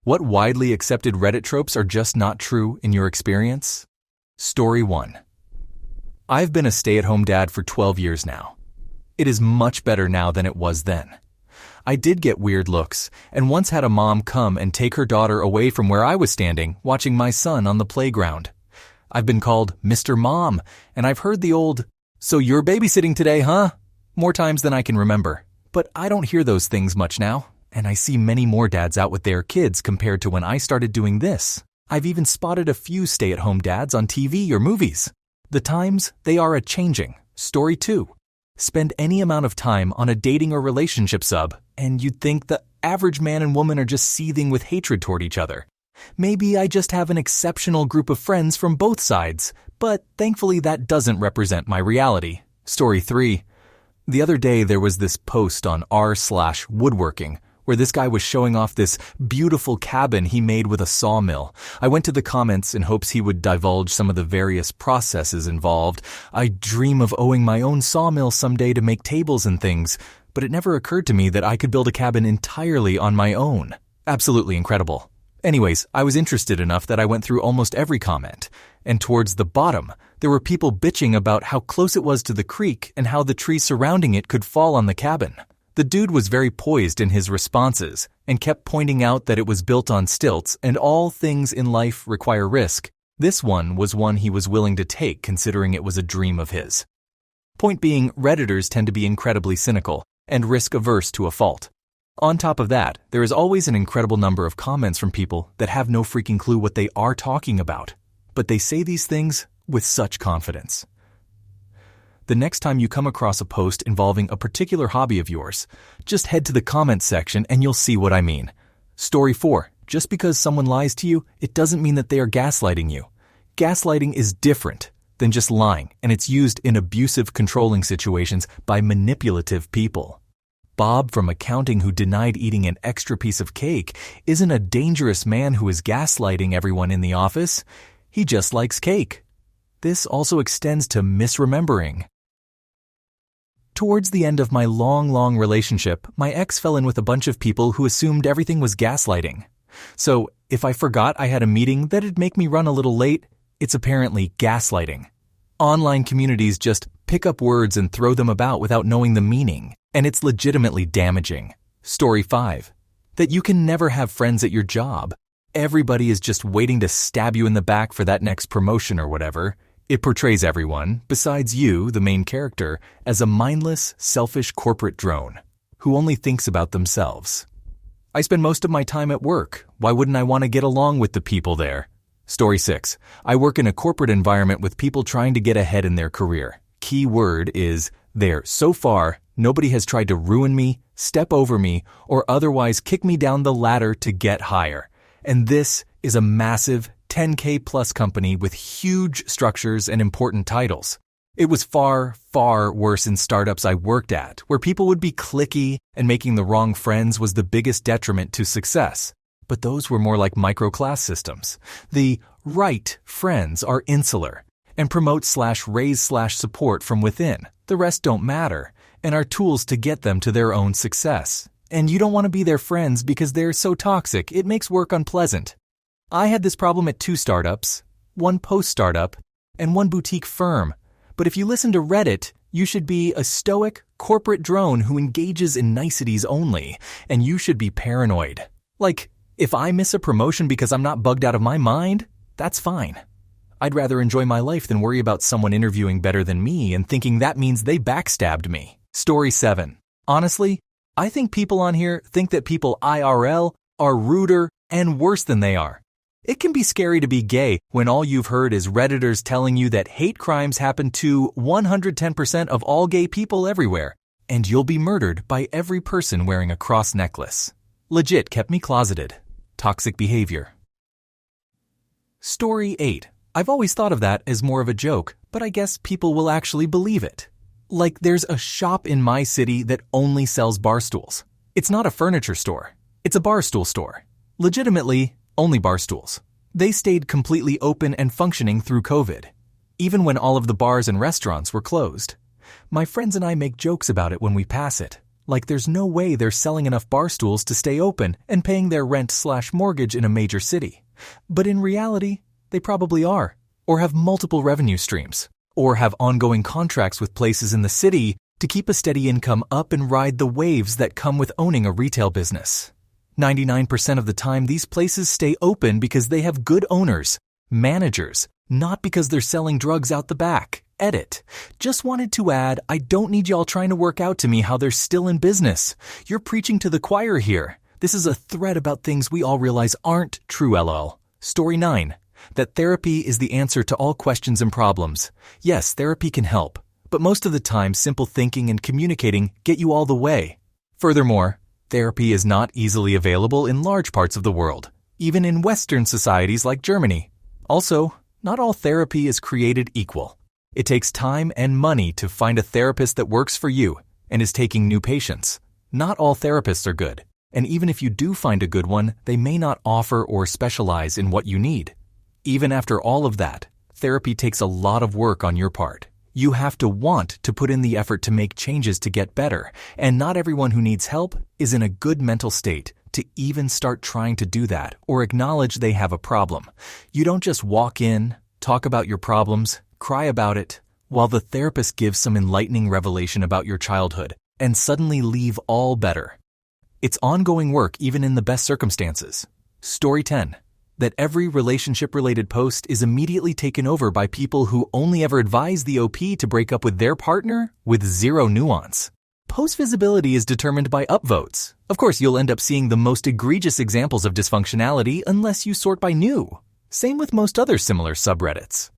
What widely accepted Reddit tropes are just not true in your experience? Story 1. I've been a stay-at-home dad for 12 years now. It is much better now than it was then. I did get weird looks, and once had a mom come and take her daughter away from where I was standing, watching my son on the playground. I've been called Mr. Mom, and I've heard the old, "So you're babysitting today, huh?" more times than I can remember. But I don't hear those things much now, and I see many more dads out with their kids compared to when I started doing this. I've even spotted a few stay-at-home dads on TV or movies. The times, they are a-changing. Story 2. Spend any amount of time on a dating or relationship sub, and you'd think the average man and woman are just seething with hatred toward each other. Maybe I just have an exceptional group of friends from both sides, but thankfully that doesn't represent my reality. Story 3. The other day there was this post on r/woodworking where this guy was showing off this beautiful cabin he made with a sawmill. I went to the comments in hopes he would divulge some of the various processes involved. I dream of owning my own sawmill someday to make tables and things, but it never occurred to me that I could build a cabin entirely on my own. Absolutely incredible. Anyways, I was interested enough that I went through almost every comment, and towards the bottom, there were people bitching about how close it was to the creek and how the trees surrounding it could fall on the cabin. The dude was very poised in his responses and kept pointing out that it was built on stilts and all things in life require risk. This one was one he was willing to take considering it was a dream of his. Point being, Redditors tend to be incredibly cynical and risk-averse to a fault. On top of that, there is always an incredible number of comments from people that have no freaking clue what they are talking about, but they say these things with such confidence. The next time you come across a post involving a particular hobby of yours, just head to the comments section and you'll see what I mean. Story 4. Just because someone lies to you, it doesn't mean that they are gaslighting you. Gaslighting is different than just lying, and it's used in abusive, controlling situations by manipulative people. Bob from accounting who denied eating an extra piece of cake isn't a dangerous man who is gaslighting everyone in the office. He just likes cake. This also extends to misremembering. Towards the end of my long relationship, my ex fell in with a bunch of people who assumed everything was gaslighting. So, if I forgot I had a meeting that'd make me run a little late, it's apparently gaslighting. Online communities just pick up words and throw them about without knowing the meaning, and it's legitimately damaging. Story 5. That you can never have friends at your job. Everybody is just waiting to stab you in the back for that next promotion or whatever. It portrays everyone, besides you, the main character, as a mindless, selfish corporate drone who only thinks about themselves. I spend most of my time at work. Why wouldn't I want to get along with the people there? Story 6. I work in a corporate environment with people trying to get ahead in their career. Key word is there. So far, nobody has tried to ruin me, step over me, or otherwise kick me down the ladder to get higher. And this is a massive 10K plus company with huge structures and important titles. It was far worse in startups I worked at, where people would be cliquey and making the wrong friends was the biggest detriment to success. But those were more like microclass systems. The right friends are insular and promote/raise/support from within. The rest don't matter and are tools to get them to their own success. And you don't want to be their friends because they're so toxic, it makes work unpleasant. I had this problem at 2 startups, 1 post-startup, and 1 boutique firm. But if you listen to Reddit, you should be a stoic, corporate drone who engages in niceties only, and you should be paranoid. Like, if I miss a promotion because I'm not bugged out of my mind, that's fine. I'd rather enjoy my life than worry about someone interviewing better than me and thinking that means they backstabbed me. Story 7. Honestly, I think people on here think that people IRL are ruder and worse than they are. It can be scary to be gay when all you've heard is Redditors telling you that hate crimes happen to 110% of all gay people everywhere, and you'll be murdered by every person wearing a cross necklace. Legit kept me closeted. Toxic behavior. Story 8. I've always thought of that as more of a joke, but I guess people will actually believe it. Like there's a shop in my city that only sells bar stools. It's not a furniture store. It's a bar stool store. Legitimately, only bar stools. They stayed completely open and functioning through COVID, even when all of the bars and restaurants were closed. My friends and I make jokes about it when we pass it. Like there's no way they're selling enough bar stools to stay open and paying their rent/mortgage in a major city. But in reality, they probably are, or have multiple revenue streams, or have ongoing contracts with places in the city to keep a steady income up and ride the waves that come with owning a retail business. 99% of the time, these places stay open because they have good owners, managers, not because they're selling drugs out the back. Edit. Just wanted to add, I don't need y'all trying to work out to me how they're still in business. You're preaching to the choir here. This is a thread about things we all realize aren't true, lol. Story 9. That therapy is the answer to all questions and problems. Yes, therapy can help, but most of the time, simple thinking and communicating get you all the way. Furthermore, therapy is not easily available in large parts of the world, even in Western societies like Germany. Also, not all therapy is created equal. It takes time and money to find a therapist that works for you and is taking new patients. Not all therapists are good, and even if you do find a good one, they may not offer or specialize in what you need. Even after all of that, therapy takes a lot of work on your part. You have to want to put in the effort to make changes to get better, and not everyone who needs help is in a good mental state to even start trying to do that or acknowledge they have a problem. You don't just walk in, talk about your problems, cry about it, while the therapist gives some enlightening revelation about your childhood, and suddenly leave all better. It's ongoing work even in the best circumstances. Story 10. That every relationship-related post is immediately taken over by people who only ever advise the OP to break up with their partner with zero nuance. Post visibility is determined by upvotes. Of course, you'll end up seeing the most egregious examples of dysfunctionality unless you sort by new. Same with most other similar subreddits.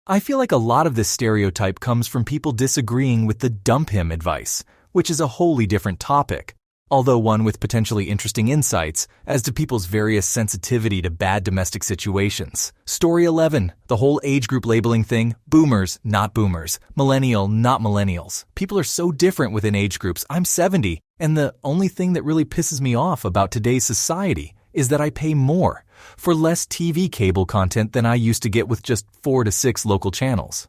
I feel like a lot of this stereotype comes from people disagreeing with the dump him advice, which is a wholly different topic, although one with potentially interesting insights as to people's various sensitivity to bad domestic situations. Story 11, the whole age group labeling thing, boomers, not boomers, millennial, not millennials. People are so different within age groups. I'm 70, and the only thing that really pisses me off about today's society is that I pay more for less TV cable content than I used to get with just 4 to 6 local channels.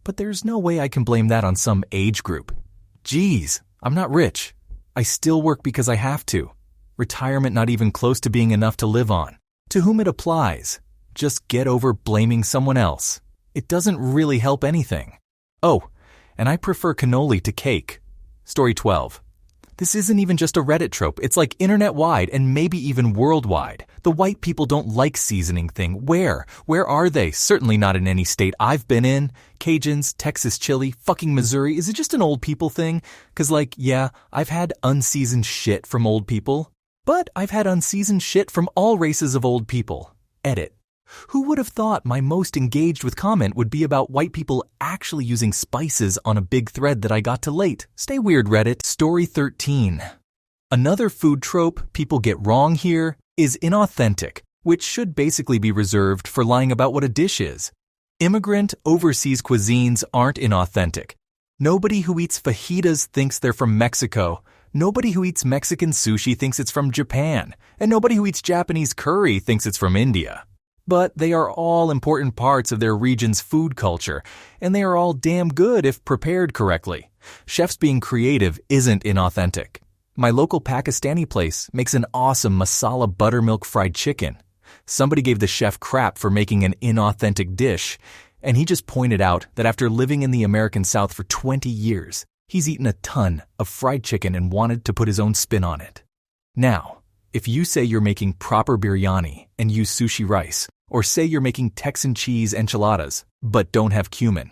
But there's no way I can blame that on some age group. Geez, I'm not rich. I still work because I have to. Retirement not even close to being enough to live on. To whom it applies, just get over blaming someone else. It doesn't really help anything. Oh, and I prefer cannoli to cake. Story 12. This isn't even just a Reddit trope. It's like internet-wide and maybe even worldwide. The white people don't like seasoning thing. Where? Where are they? Certainly not in any state I've been in. Cajuns, Texas chili, fucking Missouri. Is it just an old people thing? 'Cause yeah, I've had unseasoned shit from old people. But I've had unseasoned shit from all races of old people. Edit. Who would have thought my most engaged with comment would be about white people actually using spices on a big thread that I got to late? Stay weird, Reddit. Story 13. Another food trope people get wrong here is inauthentic, which should basically be reserved for lying about what a dish is. Immigrant overseas cuisines aren't inauthentic. Nobody who eats fajitas thinks they're from Mexico. Nobody who eats Mexican sushi thinks it's from Japan. And nobody who eats Japanese curry thinks it's from India. But they are all important parts of their region's food culture, and they are all damn good if prepared correctly. Chefs being creative isn't inauthentic. My local Pakistani place makes an awesome masala buttermilk fried chicken. Somebody gave the chef crap for making an inauthentic dish, and he just pointed out that after living in the American South for 20 years, he's eaten a ton of fried chicken and wanted to put his own spin on it. Now, if you say you're making proper biryani and use sushi rice, or say you're making Texan cheese enchiladas but don't have cumin,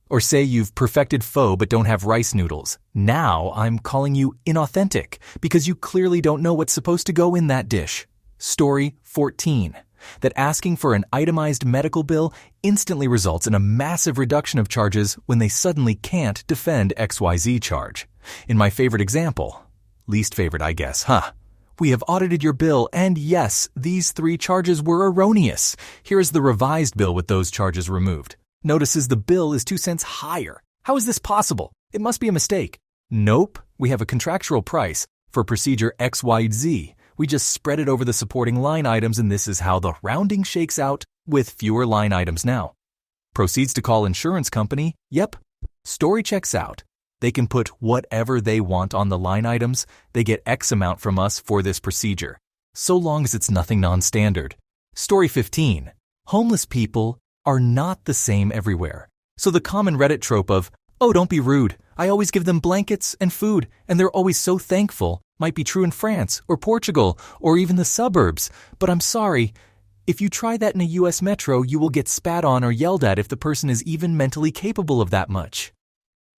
or say you've perfected pho but don't have rice noodles, now I'm calling you inauthentic because you clearly don't know what's supposed to go in that dish. Story 14. That asking for an itemized medical bill instantly results in a massive reduction of charges when they suddenly can't defend XYZ charge. In my favorite example, least favorite I guess, huh? We have audited your bill, and yes, these 3 charges were erroneous. Here is the revised bill with those charges removed. Notices the bill is 2 cents higher. How is this possible? It must be a mistake. Nope, we have a contractual price for procedure XYZ. We just spread it over the supporting line items, and this is how the rounding shakes out with fewer line items now. Proceeds to call insurance company. Yep. Story checks out. They can put whatever they want on the line items. They get X amount from us for this procedure, so long as it's nothing non-standard. Story 15. Homeless people are not the same everywhere. So the common Reddit trope of, "Oh, don't be rude. I always give them blankets and food, and they're always so thankful," might be true in France or Portugal or even the suburbs. But I'm sorry, if you try that in a US metro, you will get spat on or yelled at if the person is even mentally capable of that much.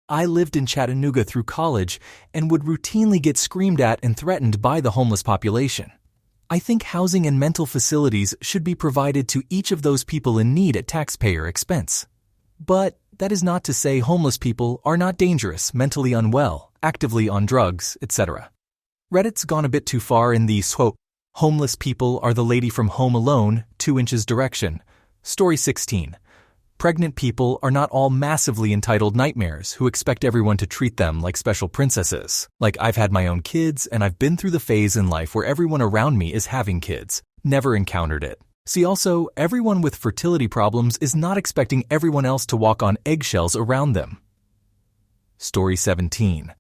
I lived in Chattanooga through college and would routinely get screamed at and threatened by the homeless population. I think housing and mental facilities should be provided to each of those people in need at taxpayer expense. But that is not to say homeless people are not dangerous, mentally unwell, actively on drugs, etc. Reddit's gone a bit too far in the homeless people are the lady from Home Alone, 2 inches direction. Story 16. Pregnant people are not all massively entitled nightmares who expect everyone to treat them like special princesses. Like, I've had my own kids and I've been through the phase in life where everyone around me is having kids. Never encountered it. See also, everyone with fertility problems is not expecting everyone else to walk on eggshells around them. Story 17.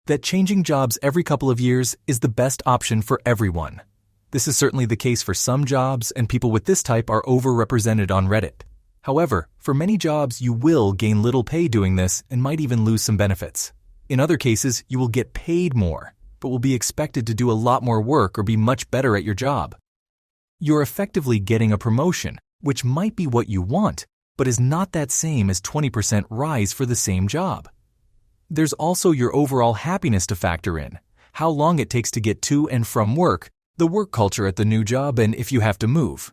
That changing jobs every couple of years is the best option for everyone. This is certainly the case for some jobs, and people with this type are overrepresented on Reddit. However, for many jobs, you will gain little pay doing this and might even lose some benefits. In other cases, you will get paid more, but will be expected to do a lot more work or be much better at your job. You're effectively getting a promotion, which might be what you want, but is not that same as 20% rise for the same job. There's also your overall happiness to factor in, how long it takes to get to and from work, the work culture at the new job, and if you have to move.